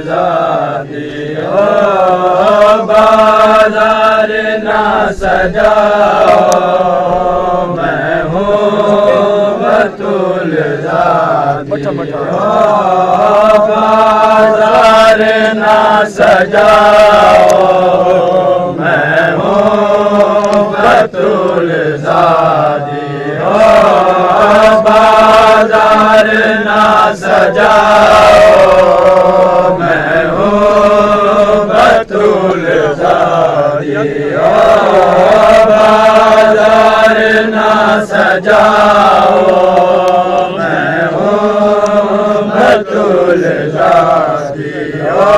زادی ہو بازار نہ سجاؤ میں ہوں بطول زادی ہو بازار نہ سجاؤ میں ہوں بطول زادی ہو بازار نہ سجاؤ میں ہوں بطول زادی ہو بازار نہ سجاؤ میں ہوں بطول زادی ہو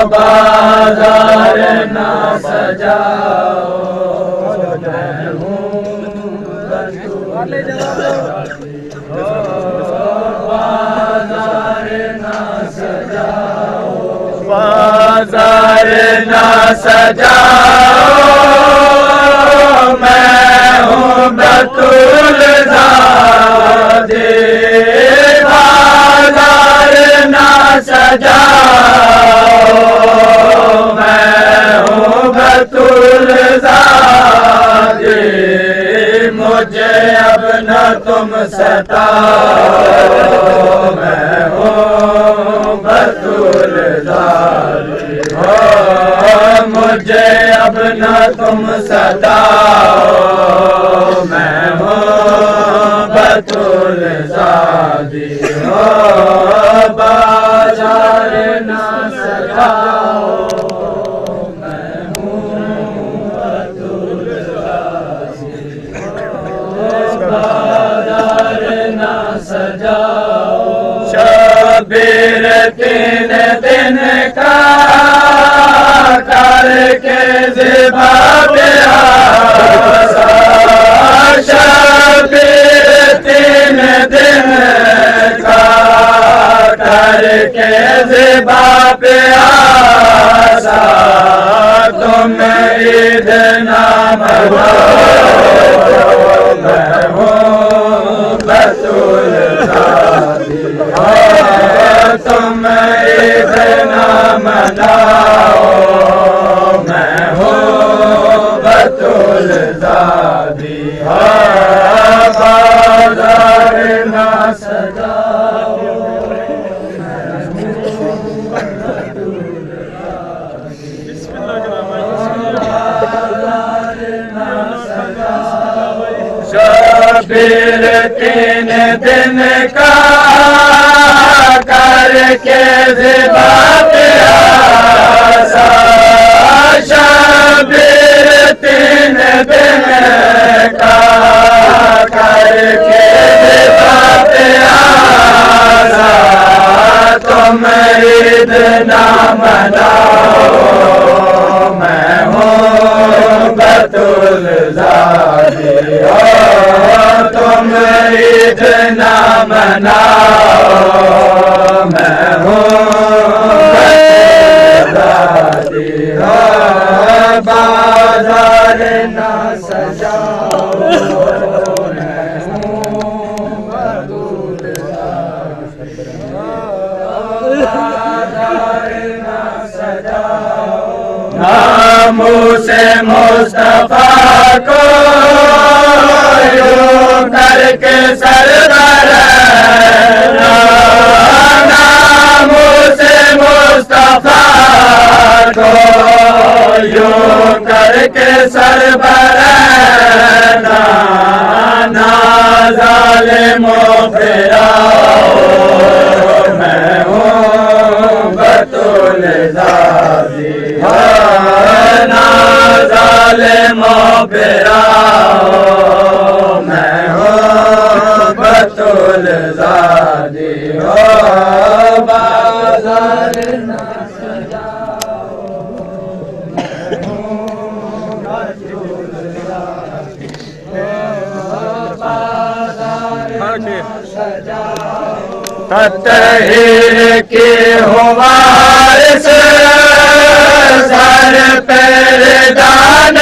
بازار نہ سجاؤ میں ہوں بطول زادی ہو بازار نہ سجاؤ بازار نہ سجاؤ میں ہوں بطول زادی بازار نہ سجاؤ میں ہوں بطول زادی مجھے اب نہ تم ستاؤ میں ہوں بطول زادی ہو مجھے اب نہ تم ستاؤ میں ہوں بطول زادی ہو بازار نہ سجاؤ میں ہوں بطول زادی بازار نہ سجاؤ شبیر 3 دن کا کر کے زبا پہ آسا شبیر 3 دن کا کر کے زبا پہ آسا تم عید نہ مناؤ میں ہوں بطول زادی ہو تم عید نہ مناؤ میں ہوں بطول زادی ہو بازار نہ سجاؤ شبیر 3 دن کا کر کے زبا پہ آسا شبیر 3 دن کا کر کے زبا پہ آسا تم عید نہ مناؤ میں ہوں بطول زادی ہو تم عید نہ مناؤ میں ہوں بطول زادی ہو بازار نہ سجاؤ میں ہوں بطول زادی ہو بازار نہ سجاؤ ناموس مصطفیٰ کو یوں کر کے سر برہنا ناموس مصطفیٰ کو یوں کر کے سر برہنا نا ظالموں پہ آؤ میں ہوں بطول زادی ہو نا ظالموں پہ آؤ میں ہوں بطول زادی ہو بازار نہ سجاؤ میں ہوں بطول زادی ہو بازار نہ سجاؤ تطہیر کی ہوں وارث سر پیر دان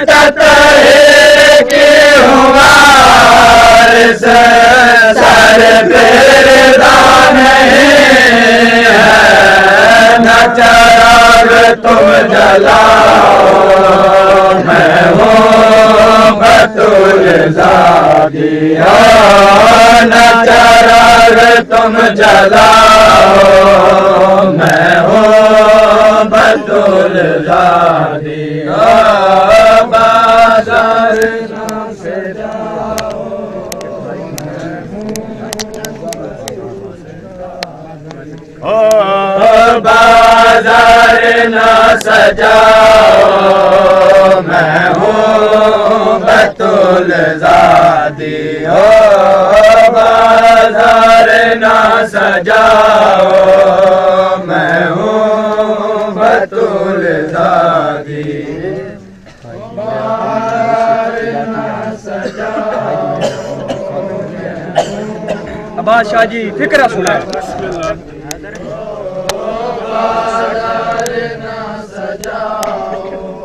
تطہیر کی ہوں وارث سر پیر دان تم جلاؤ میں ہوں بطول زادی نہ چراغ تم جلاؤ میں ہوں بطول زادی بازار سے بازار نہ سجاؤ میں ہوں بطول زادی بازار نہ سجاؤ میں ہوں بطول زادی بازار نہ سجاؤ عباس شاہ جی فکرہ سنائیں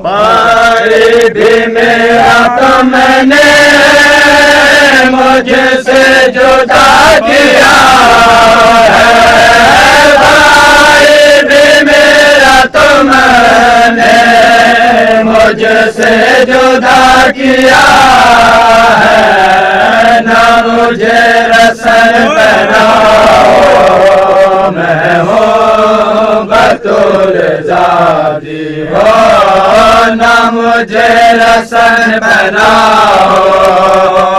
باری بھی میرا تو میں نے مجھ سے جدا کیا ہے باری بھی میرا تو میں نے مجھ سے جدا کیا ہے نہ مجھے رسن پہناؤ میں ہوں بطول زادی نہ مجھے رسن بناؤ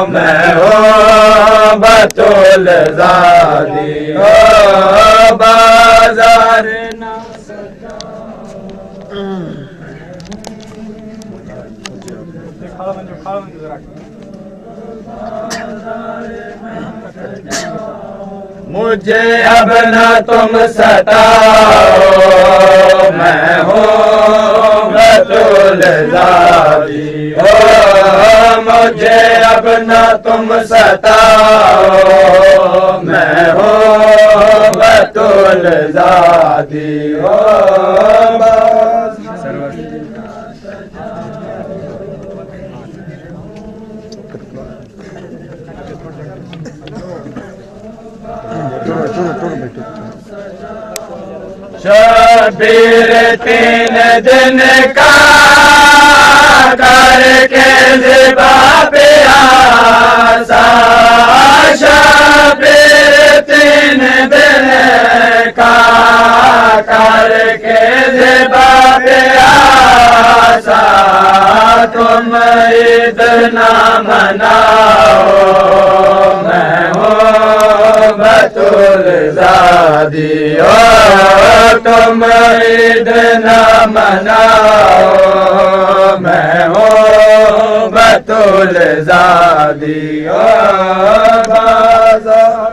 میں ہوں بطول زادی بازار نہ مجھے اب نہ تم ستاؤ میں ہوں بطول زادی مجھے اب نہ تم ستاؤ میں ہوں بطول زادی شبیر 3 دن کا کر کے زبا پیاسا شبیر 3 دن کا کر کے زبا پیاسا تم عید نہ مناؤ میں ہوں بطول زادی تم عید نہ مناؤ میں ہوں بطول زادی بازار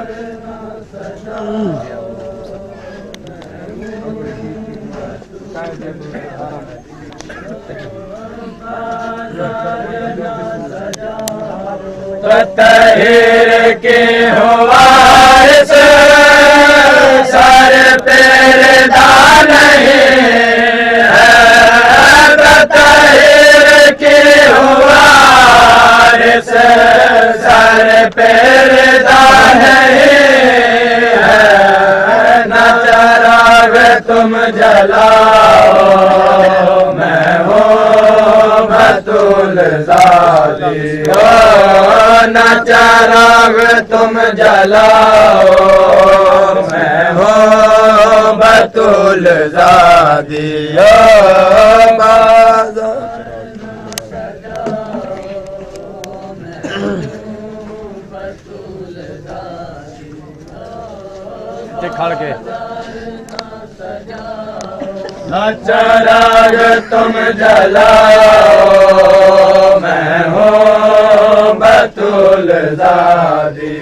طاہر کے وارث سر پیر دان ہے طاہر کے وارث سر پیر دان ہے نہ چراغ تم جلاؤ میں ہوں بطول زادی نہ چراغ تم جلاؤ میں ہوں بطول زادی کھڑ کے نہ چراغ تم جلاؤ میں ہوں بطول زادی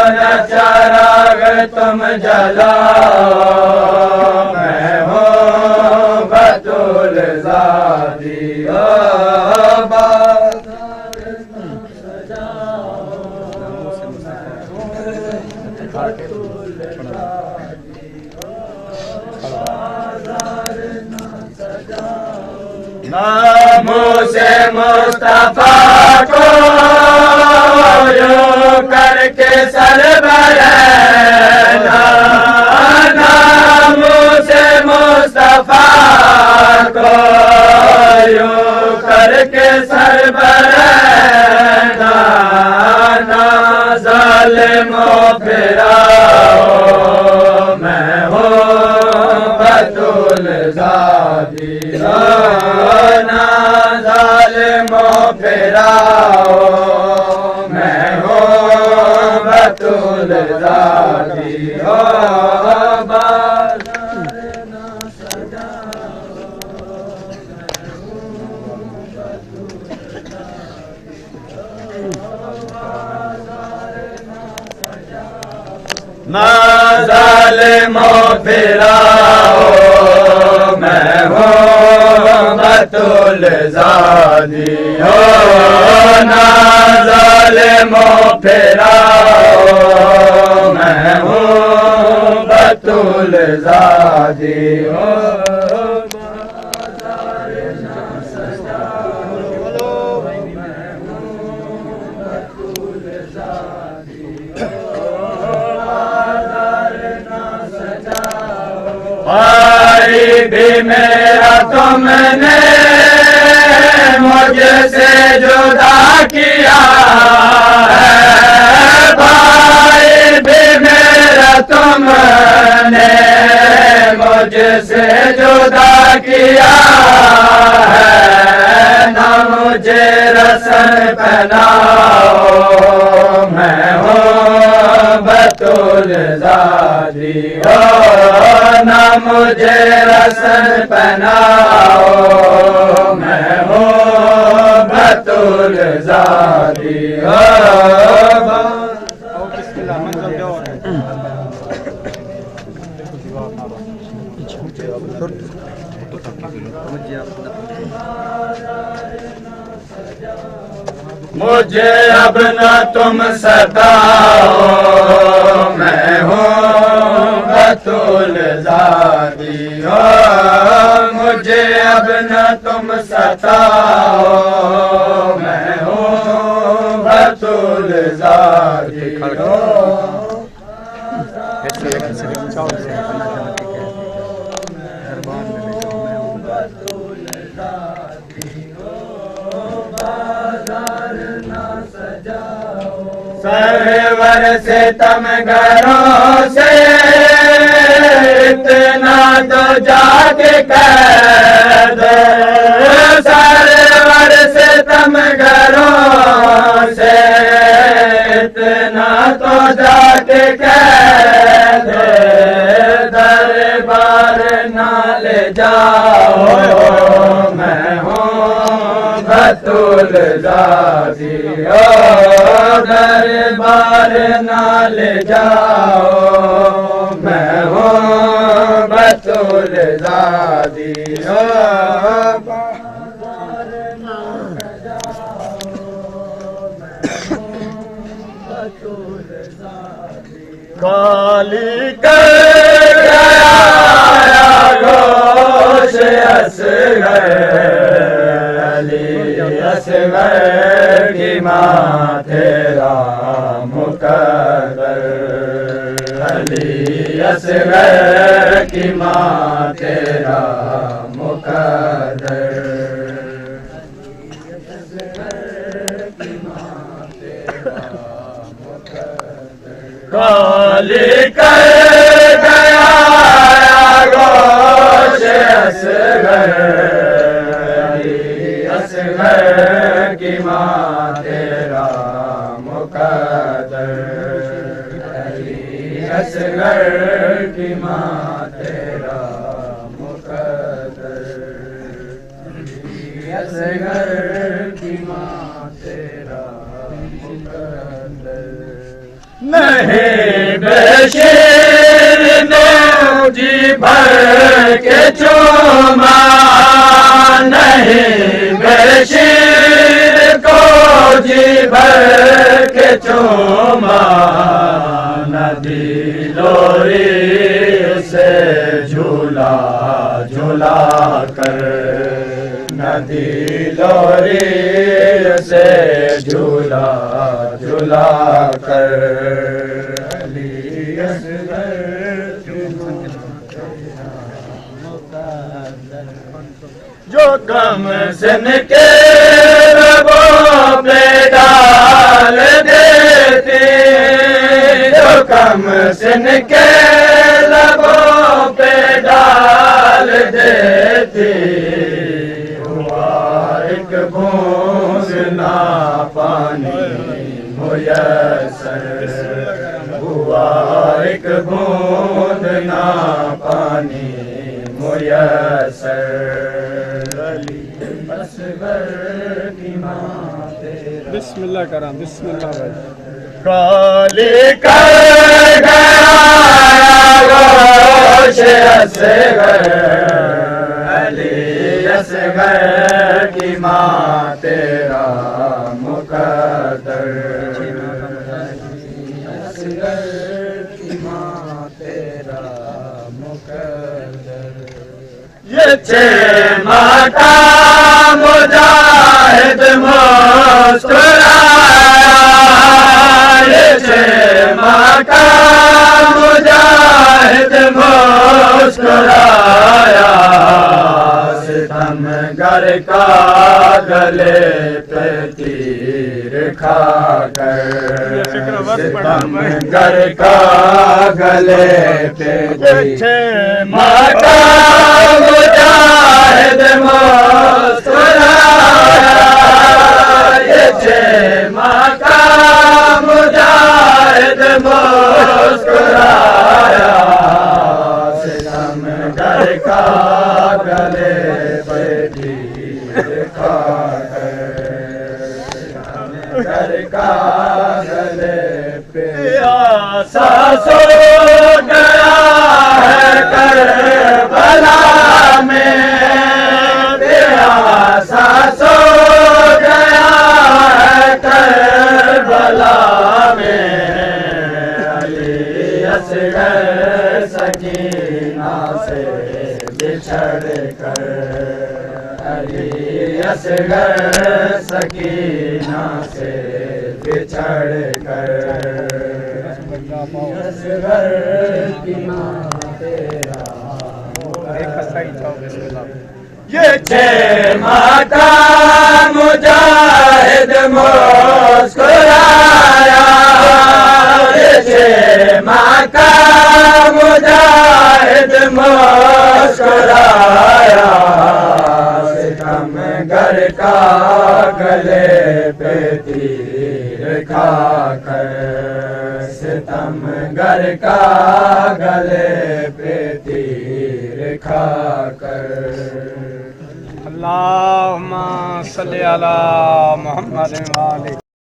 نہ چراغ تم جلاؤ میں ہوں بطول زادی ناموس مصطفیٰ کو جو کر کے سر برہنا ناموس مصطفیٰ بطول زادی ہو ظالموں پھراؤ میں ہوں بطول زادی ہو نا ظالموں پھراؤ میں ہوں بطول زادی ہو بھائی بھی میرا تم نے مجھ سے جدا کیا ہے بھائی بھی میرا تم نے مجھ سے جدا کیا ہے نہ مجھے رسن پہناؤ میں ہوں بطول زادی ہو نہ مجھے رسن پہناؤ میں ہوں بطول زادی ہو مجھے اب نہ تم ستاؤ میں ہوں بطول زادی ہو مجھے اب نہ تم ستاؤ میں ہوں بطول زادی ہو سرور سے تم گھروں سے اتنا تو جاگ قید سرور سے تم گھروں سے اتنا تو جاگ قید دربار نہ لے جاؤ میں ہوں بطول زادی ہو دربار نہ لے جاؤ میں ہوں بطول زادی ہو خالی کر گیا گوش اصغر علی اصغر کی ماں تیرا مقدر علی اصغر کی ماں تیرا مقدر خالی کر گیا گوش اصغر علی اصغر کی ماں تیرا مقدر علی اصغر کی ماں تیرا مقدر علی اصغر کی ماں تیرا مقدر نہیں بشیر نے جی بھر کے چوما نہیں بشیر کو جی بھر کے چوما ندی لوری سے جھولا جھولا کر ندی لوری سے جھولا جھولا کر علی اصغر جو کم سن کے ربوں پہ ڈال دیتی جو کم سن کے لبوں پہ ڈال دیتی ایک بوند نہ پانی میسر ایک بوند نہ پانی میسر علی اصغر کی ماں تیرا بسم اللہ کرام بسم اللہ بھائی کالی کر گیا گوش اصغر علی اصغر کی ماں تیرا مقدر اصغر کی ماں تیرا مقدر یہ چھ ماہ کا مجاہد مسکرایا یہ چھ ماہ کا مجاہد مسکرایا ستم گر کا گلے پہ تیر کھا کر ستم گر کا گلے پہ تیر ماہ کا مجاہد مسکرایا یہ چھ ماہ کا مجاہد مسکرایا ستم گر کا گلے پہ تیر کھا کر گر کا گلے پہ سو گیا ہے کربلا میں پیاسا سو گیا ہے کربلا میں علی اصغر سکینہ سے بچھڑ کر علی اصغر سکینہ سے بچھڑ کر اصغر کی ماں تیرا یہ چھ ماہ کا مجاہد مسکرایا یہ چھ ماہ کا مجاہد مسکرایا ستم گر کا گلے پہ تیر کھا کر ستم گر کا گلے پہ تیر کھا کر اللہم صلی علی محمد و آلہ